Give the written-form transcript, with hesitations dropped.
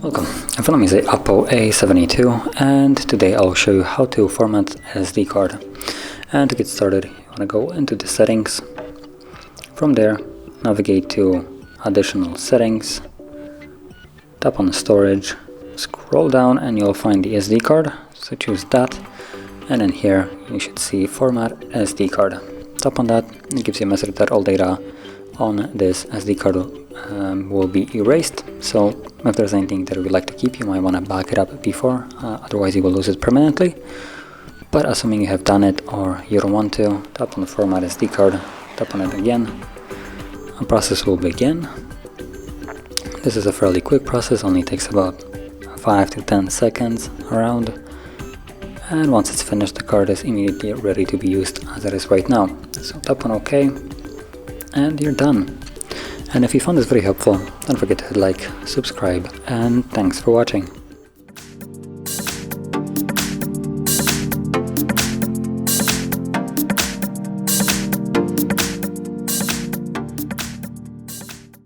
Welcome, in front of me is the OPPO A72 and today I'll show you how to format SD card. And to get started, you want to go into the settings. From there, navigate to additional settings, tap on storage, scroll down and you'll find the SD card, so choose that, and then here you should see format SD card. Tap on that, it gives you a message that all data on this SD card will be erased, so if there's anything that you would like to keep, you might want to back it up before, otherwise you will lose it permanently. But assuming you have done it or you don't want to, tap on the format SD card, tap on it again, a process will begin. This is a fairly quick process, only takes about 5 to 10 seconds around, and once it's finished the card is immediately ready to be used as it is right now. So tap on OK and you're done. And if you found this very helpful, don't forget to hit like, subscribe, and thanks for watching.